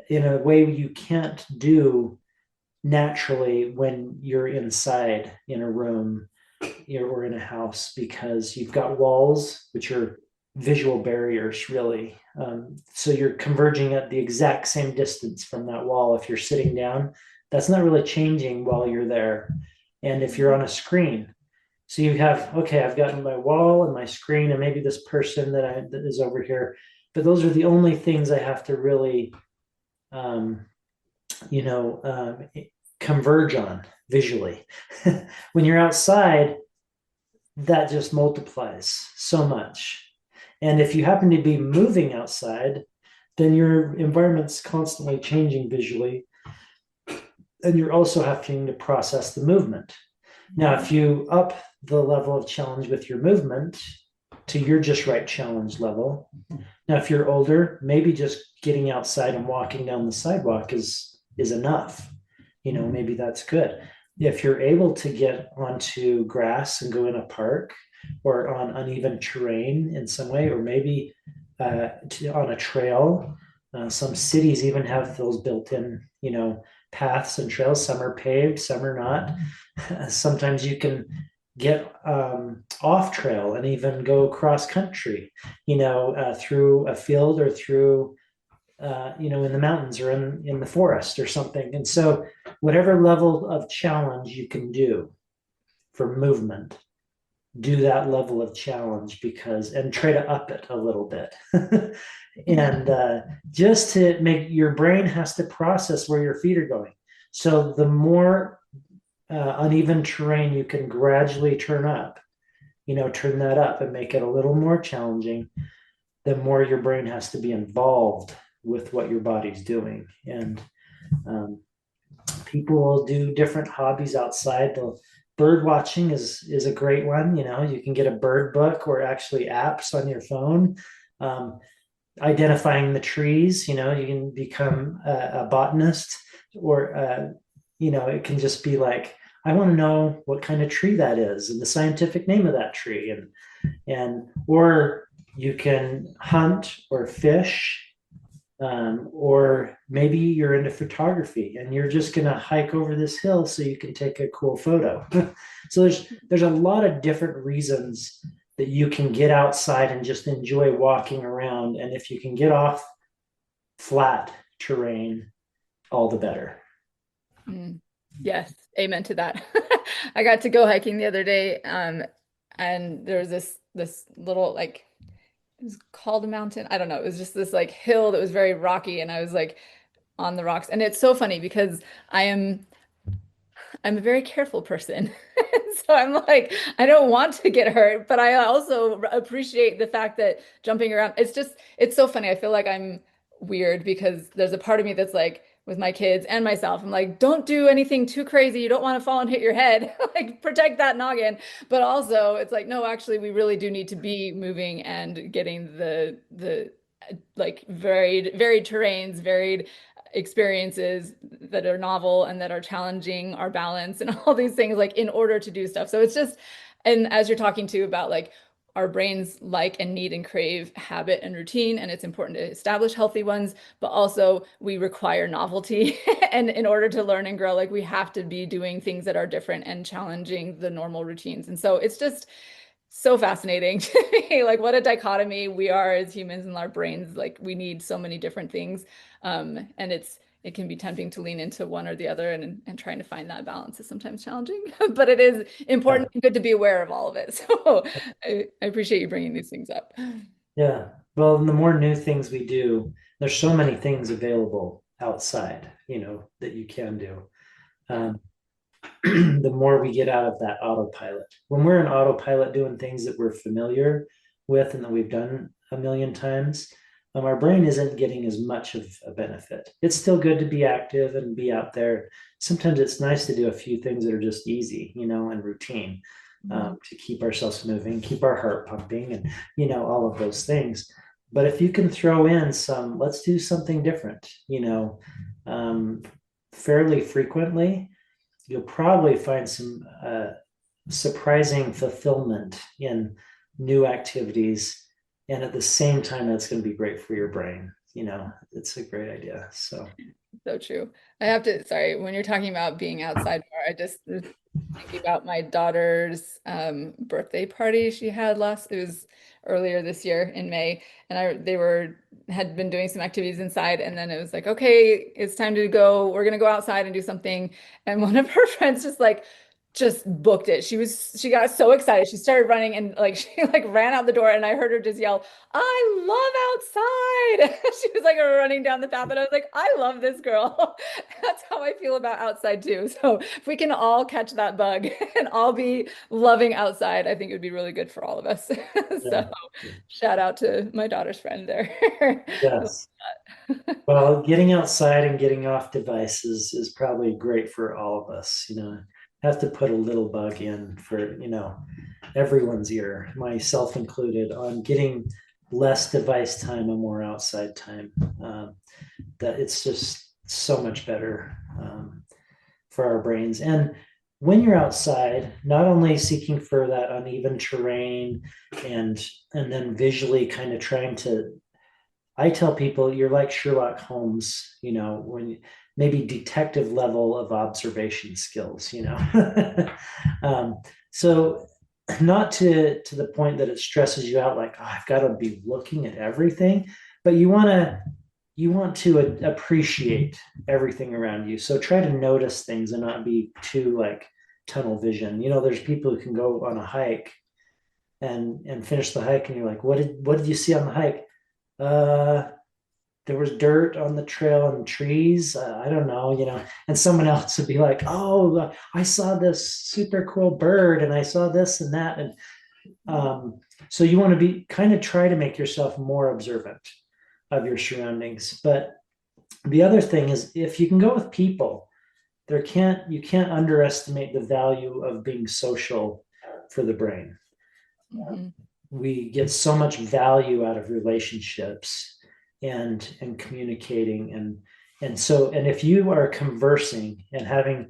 Speaker 2: in a way you can't do naturally when you're inside in a room or in a house, because you've got walls which are visual barriers really. So you're converging at the exact same distance from that wall. If you're sitting down, that's not really changing while you're there. And if you're on a screen, so you have, okay, I've got my wall and my screen and maybe this person that is over here, but those are the only things I have to really um, you know converge on visually. When you're outside, that just multiplies so much. And if you happen to be moving outside, then your environment's constantly changing visually, and you're also having to process the movement. Now, if you up the level of challenge with your movement to your just right challenge level, now if you're older, maybe just getting outside and walking down the sidewalk is enough. Maybe that's good. If you're able to get onto grass and go in a park or on uneven terrain in some way, or maybe on a trail. Some cities even have those built-in, paths and trails. Some are paved, some are not. Sometimes you can get off trail and even go cross country, through a field or through, in the mountains or in the forest or something. And so whatever level of challenge you can do for movement, do that level of challenge, and try to up it a little bit. And just to make your brain has to process where your feet are going. So the more uneven terrain you can gradually turn that up and make it a little more challenging, the more your brain has to be involved with what your body's doing. And people will do different hobbies outside. Bird watching is a great one. You can get a bird book or actually apps on your phone. Identifying the trees, you can become a botanist, or it can just be like, I want to know what kind of tree that is and the scientific name of that tree. Or you can hunt or fish, or maybe you're into photography and you're just going to hike over this hill so you can take a cool photo. So there's a lot of different reasons that you can get outside and just enjoy walking around. And if you can get off flat terrain, all the better.
Speaker 3: Yes, amen to that. I got to go hiking the other day, and there was this little, like, it was called a mountain. I don't know. It was just this like hill that was very rocky, and I was like on the rocks. And it's so funny because I'm a very careful person. So I'm like, I don't want to get hurt, but I also appreciate the fact that jumping around, it's so funny. I feel like I'm weird because there's a part of me that's like, with my kids and myself, I'm like, don't do anything too crazy. You don't want to fall and hit your head. Like, protect that noggin. But also, it's like, no, actually, we really do need to be moving and getting the like varied terrains, varied experiences that are novel and that are challenging our balance and all these things, like, in order to do stuff. So it's just, and as you're talking to about like our brains like and need and crave habit and routine, and it's important to establish healthy ones, but also we require novelty. And in order to learn and grow, like, we have to be doing things that are different and challenging the normal routines. And so it's just so fascinating to me, like, what a dichotomy we are as humans in our brains. Like, we need so many different things. And it can be tempting to lean into one or the other, and trying to find that balance is sometimes challenging, but it is important and good to be aware of all of it. So I appreciate you bringing these things up.
Speaker 2: Yeah. Well, the more new things we do, there's so many things available outside, that you can do.
Speaker 3: Yeah.
Speaker 2: The more we get out of that autopilot. When we're in autopilot doing things that we're familiar with and that we've done a million times, our brain isn't getting as much of a benefit. It's still good to be active and be out there. Sometimes it's nice to do a few things that are just easy, and routine, to keep ourselves moving, keep our heart pumping, and all of those things. But if you can throw in some, let's do something different, fairly frequently, you'll probably find some surprising fulfillment in new activities. And at the same time, that's going to be great for your brain. It's a great idea. So
Speaker 3: true. I have to, sorry, when you're talking about being outside more, I just was thinking about my daughter's birthday party she had it was earlier this year in May. And had been doing some activities inside, and then it was like, okay, it's time to go. We're gonna go outside and do something. And one of her friends just booked it. She got so excited. She started running, and like she like ran out the door, and I heard her just yell, "I love outside." She was like running down the path, and I was like, I love this girl. That's how I feel about outside too. So if we can all catch that bug and all be loving outside, I think it would be really good for all of us.
Speaker 2: yeah.
Speaker 3: So shout out to my daughter's friend there.
Speaker 2: Yes. Well, getting outside and getting off devices is probably great for all of us. Have to put a little bug in for, everyone's ear, myself included, on getting less device time and more outside time. That it's just so much better for our brains. And when you're outside, not only seeking for that uneven terrain and then visually kind of trying to, I tell people you're like Sherlock Holmes, when maybe detective level of observation skills, so not to the point that it stresses you out, like, oh, I've got to be looking at everything, but you want to appreciate everything around you. So try to notice things and not be too like tunnel vision. There's people who can go on a hike and finish the hike, and you're like, what did you see on the hike? There was dirt on the trail and trees. I don't know, and someone else would be like, oh, I saw this super cool bird and I saw this and that. And so you want to be kind of try to make yourself more observant of your surroundings. But the other thing is, if you can go with people, you can't underestimate the value of being social for the brain. Mm-hmm. We get so much value out of relationships and communicating, and if you are conversing and having,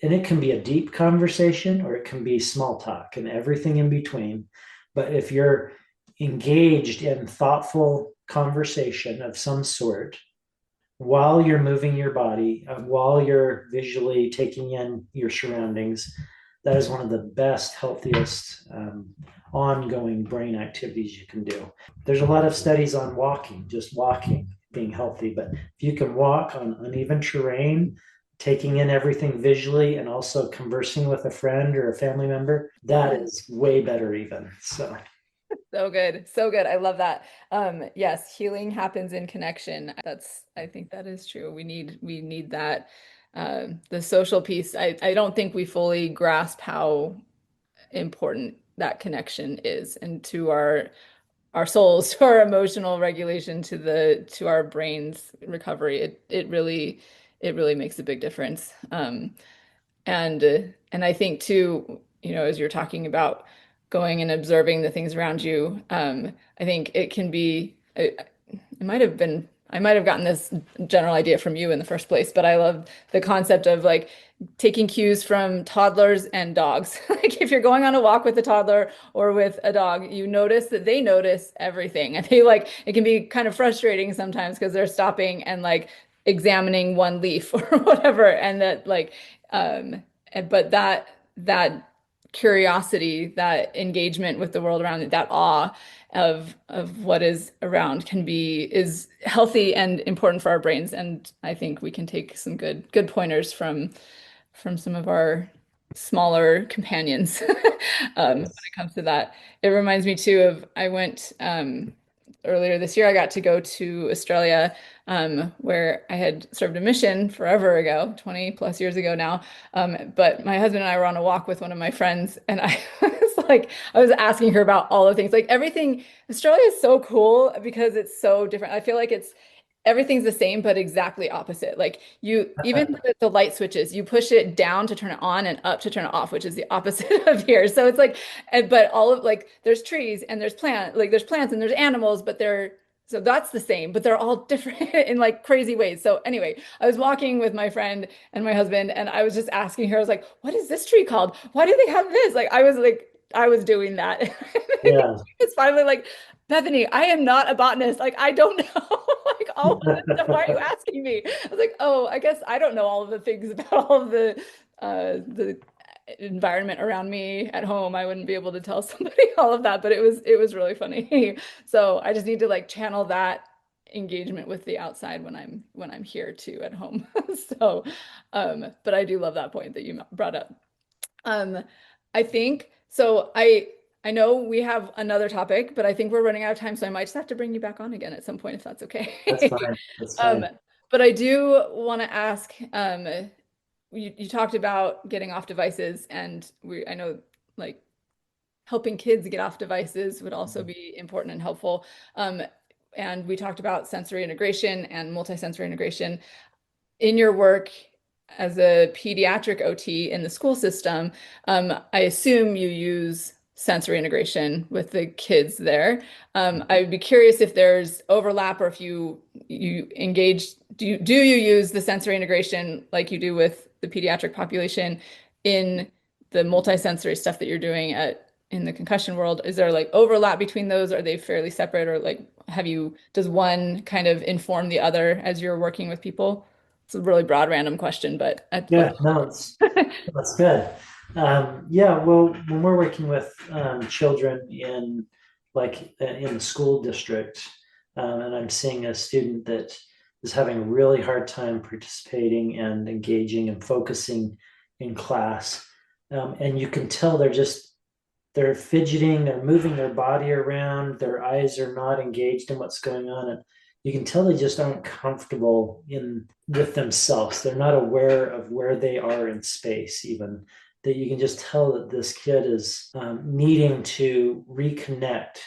Speaker 2: and it can be a deep conversation or it can be small talk and everything in between, But if you're engaged in thoughtful conversation of some sort while you're moving your body, while you're visually taking in your surroundings, that is one of the best, healthiest ongoing brain activities you can do. There's a lot of studies on walking, just walking being healthy, but if you can walk on uneven terrain, taking in everything visually and also conversing with a friend or a family member, that is way better even. So
Speaker 3: So good. So good. I love that. Yes, healing happens in connection. I think that is true. We need that. The social piece. I don't think we fully grasp how important that connection is, and to our souls, to our emotional regulation, to our brain's recovery. It really makes a big difference. And I think too, as you're talking about going and observing the things around you, I think it can be, I might have gotten this general idea from you in the first place, but I love the concept of like taking cues from toddlers and dogs. Like if you're going on a walk with a toddler or with a dog, you notice that they notice everything. And it can be kind of frustrating sometimes because they're stopping and like examining one leaf or whatever. And that like, but that curiosity, that engagement with the world around it, that awe of what is around is healthy and important for our brains. And I think we can take some good pointers from some of our smaller companions when it comes to that. It reminds me too of I went earlier this year. I got to go to Australia, where I had served a mission forever ago, 20 plus years ago now. But my husband and I were on a walk with one of my friends, and I was like, I was asking her about all the things, like everything. Australia is so cool because it's so different. I feel like everything's the same, but exactly opposite. Like even the light switches, you push it down to turn it on and up to turn it off, which is the opposite of here. So it's like, but all of like, there's trees and there's there's plants and there's animals, but so that's the same, but they're all different in like crazy ways. So anyway, I was walking with my friend and my husband, and I was just asking her, I was like, what is this tree called? Why do they have this? I was doing that.
Speaker 2: yeah.
Speaker 3: It's finally like, Bethany, I am not a botanist. Like, I don't know. Like, all of this stuff. Why are you asking me? I was like, oh, I guess I don't know all of the things about all of the environment around me at home. I wouldn't be able to tell somebody all of that, but it was really funny. So I just need to like channel that engagement with the outside when I'm here too at home. So, but I do love that point that you brought up. Um, I think so. I know we have another topic, but I think we're running out of time, so I might just have to bring you back on again at some point if that's okay.
Speaker 2: That's fine. That's
Speaker 3: Um,
Speaker 2: fine.
Speaker 3: but I do want to ask, you talked about getting off devices, and I know like helping kids get off devices would also be important and helpful. And we talked about sensory integration and multisensory integration in your work as a pediatric OT in the school system. I assume you use sensory integration with the kids there. I would be curious if there's overlap, or if you engage. Do you use the sensory integration like you do with the pediatric population in the multisensory stuff that you're doing in the concussion world? Is there like overlap between those? Are they fairly separate, or like does one kind of inform the other as you're working with people? It's a really broad, random question, but I'd love
Speaker 2: Yeah, no, that's good. Yeah, well, when we're working with children in the school district, and I'm seeing a student that is having a really hard time participating and engaging and focusing in class, and you can tell they're fidgeting, they're moving their body around, their eyes are not engaged in what's going on, and you can tell they just aren't comfortable in with themselves. They're not aware of where they are in space, even. That you can just tell that this kid is needing to reconnect,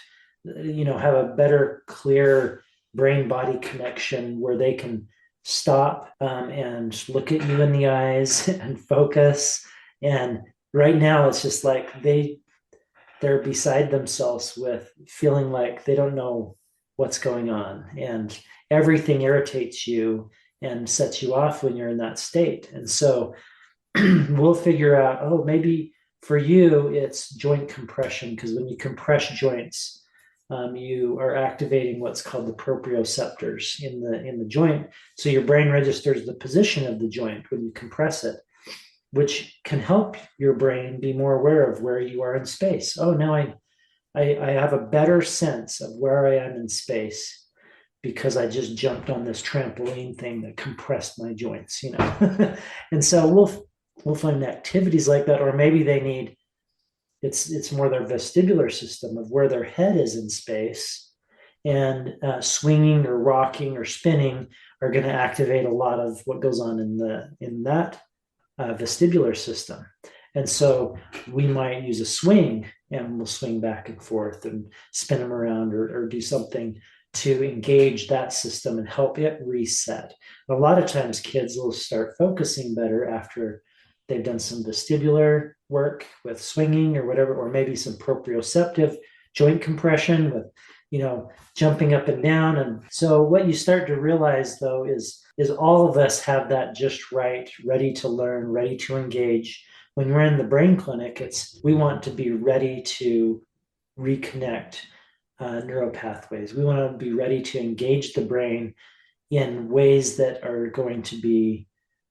Speaker 2: have a better, clear brain body connection where they can stop and look at you in the eyes and focus. And right now, it's just like they're beside themselves with feeling like they don't know what's going on, and everything irritates you and sets you off when you're in that state. And so we'll figure out, oh, maybe for you, it's joint compression, because when you compress joints, you are activating what's called the proprioceptors in the joint. So your brain registers the position of the joint when you compress it, which can help your brain be more aware of where you are in space. Oh, now I have a better sense of where I am in space because I just jumped on this trampoline thing that compressed my joints, And so we'll find activities like that, or maybe they need, it's more their vestibular system of where their head is in space, and swinging or rocking or spinning are going to activate a lot of what goes on in that vestibular system. And so we might use a swing, and we'll swing back and forth and spin them around, or do something to engage that system and help it reset. A lot of times kids will start focusing better after they've done some vestibular work with swinging or whatever, or maybe some proprioceptive joint compression with, jumping up and down. And so what you start to realize, though, is all of us have that just right, ready to learn, ready to engage. When we're in the brain clinic, we want to be ready to reconnect neural pathways. We want to be ready to engage the brain in ways that are going to be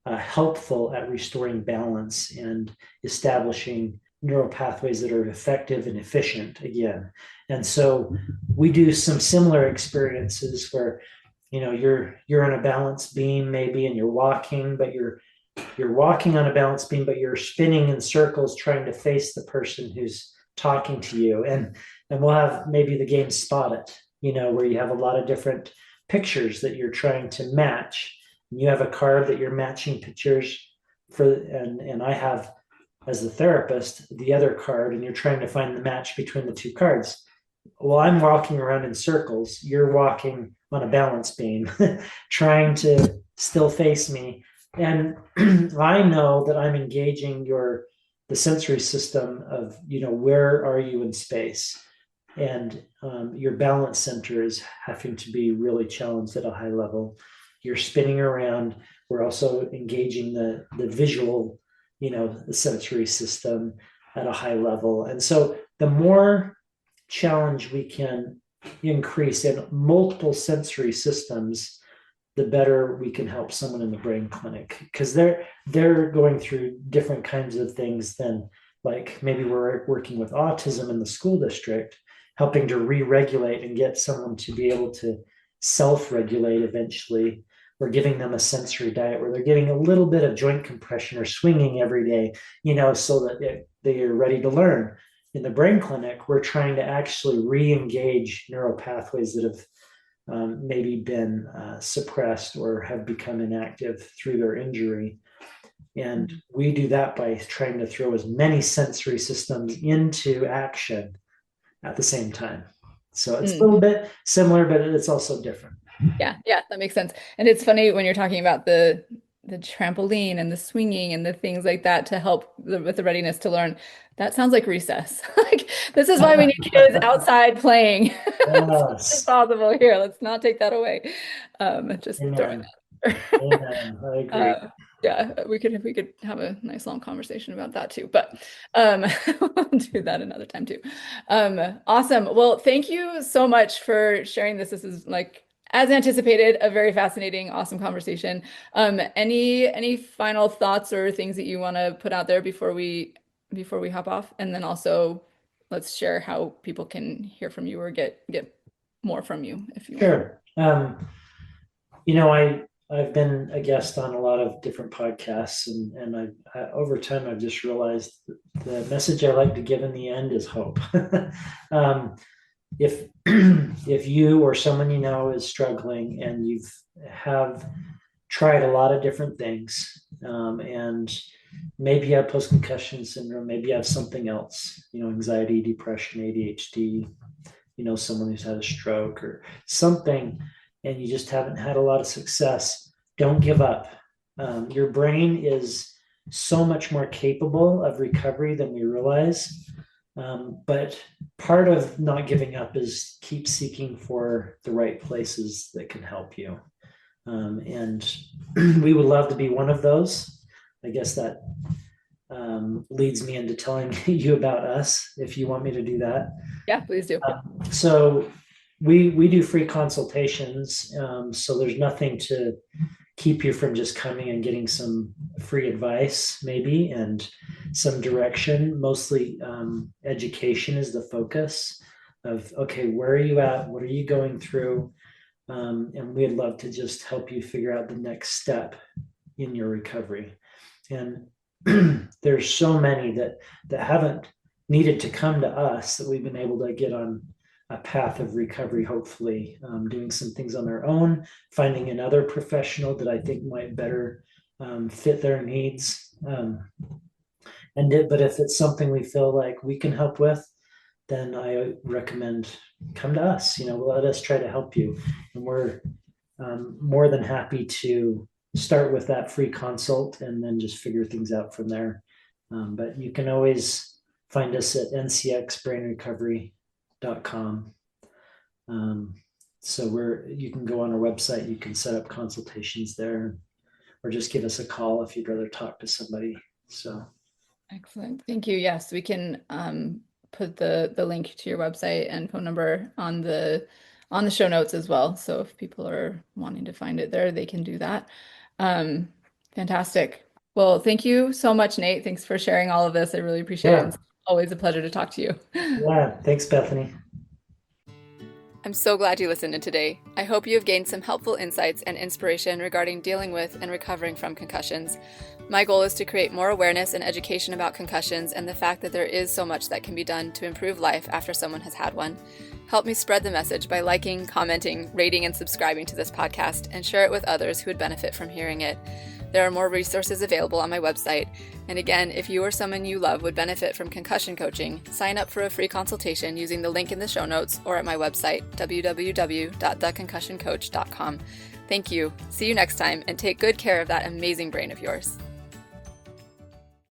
Speaker 2: helpful at restoring balance and establishing neural pathways that are effective and efficient again. And so we do some similar experiences where, you're on a balance beam maybe, and you're walking, but you're walking on a balance beam, but you're spinning in circles trying to face the person who's talking to you. And we'll have maybe the game Spot It, where you have a lot of different pictures that you're trying to match. And you have a card that you're matching pictures for, and I have, as the therapist, the other card, and you're trying to find the match between the two cards. Well, I'm walking around in circles. You're walking on a balance beam, trying to still face me. And I know that I'm engaging the sensory system of, where are you in space? And your balance center is having to be really challenged at a high level. You're spinning around. We're also engaging the visual, the sensory system at a high level. And so the more challenge we can increase in multiple sensory systems, the better we can help someone in the brain clinic, because they're going through different kinds of things than, like, maybe we're working with autism in the school district, helping to re-regulate and get someone to be able to self-regulate eventually. We're giving them a sensory diet where they're getting a little bit of joint compression or swinging every day, so that they are ready to learn. In the brain clinic, we're trying to actually re-engage neural pathways that have maybe been suppressed or have become inactive through their injury. And we do that by trying to throw as many sensory systems into action at the same time. So it's a little bit similar, but it's also different.
Speaker 3: Yeah, that makes sense. And it's funny when you're talking about the trampoline and the swinging and the things like that to help with the readiness to learn. That sounds like recess. Like, this is why we need kids outside playing as much as possible here. Let's not take that away. Just throwing that.
Speaker 2: Amen. I agree.
Speaker 3: Yeah, we could have a nice long conversation about that too, but we'll do that another time too. Awesome. Well, thank you so much for sharing this. This is, like, as anticipated, a very fascinating, awesome conversation. Any final thoughts or things that you want to put out there before we hop off? And then also, let's share how people can hear from you or get more from you if you
Speaker 2: want. Sure. I've been a guest on a lot of different podcasts, and I over time I've just realized the message I like to give in the end is hope. If you or someone is struggling and have tried a lot of different things, and maybe you have post-concussion syndrome, maybe you have something else, anxiety, depression, ADHD, someone who's had a stroke or something, and you just haven't had a lot of success, don't give up. Your brain is so much more capable of recovery than we realize. But part of not giving up is keep seeking for the right places that can help you. And we would love to be one of those. I guess that leads me into telling you about us, if you want me to do that.
Speaker 3: Yeah, please do.
Speaker 2: So we do free consultations. So there's nothing to keep you from just coming and getting some free advice, maybe, and some direction. Mostly education is the focus of, okay, where are you at? What are you going through? And we'd love to just help you figure out the next step in your recovery. And there's so many that haven't needed to come to us that we've been able to get on a path of recovery, hopefully, doing some things on their own, finding another professional that I think might better fit their needs. But if it's something we feel like we can help with, then I recommend come to us. Let us try to help you, and we're more than happy to start with that free consult and then just figure things out from there. But you can always find us at ncxbrainrecovery.com. So you can go on our website, you can set up consultations there, or just give us a call if you'd rather talk to somebody. So
Speaker 3: excellent. Thank you. Yes, we can put the link to your website and phone number on the show notes as well. So if people are wanting to find it there, they can do that. Fantastic. Well, thank you so much, Nate. Thanks for sharing all of this. I really appreciate it. It's always a pleasure to talk to you.
Speaker 2: Yeah, thanks, Bethany.
Speaker 1: I'm so glad you listened in today. I hope you have gained some helpful insights and inspiration regarding dealing with and recovering from concussions. My goal is to create more awareness and education about concussions and the fact that there is so much that can be done to improve life after someone has had one. Help me spread the message by liking, commenting, rating, and subscribing to this podcast, and share it with others who would benefit from hearing it. There are more resources available on my website. And again, if you or someone you love would benefit from concussion coaching, sign up for a free consultation using the link in the show notes or at my website, www.theconcussioncoach.com. Thank you. See you next time, and take good care of that amazing brain of yours.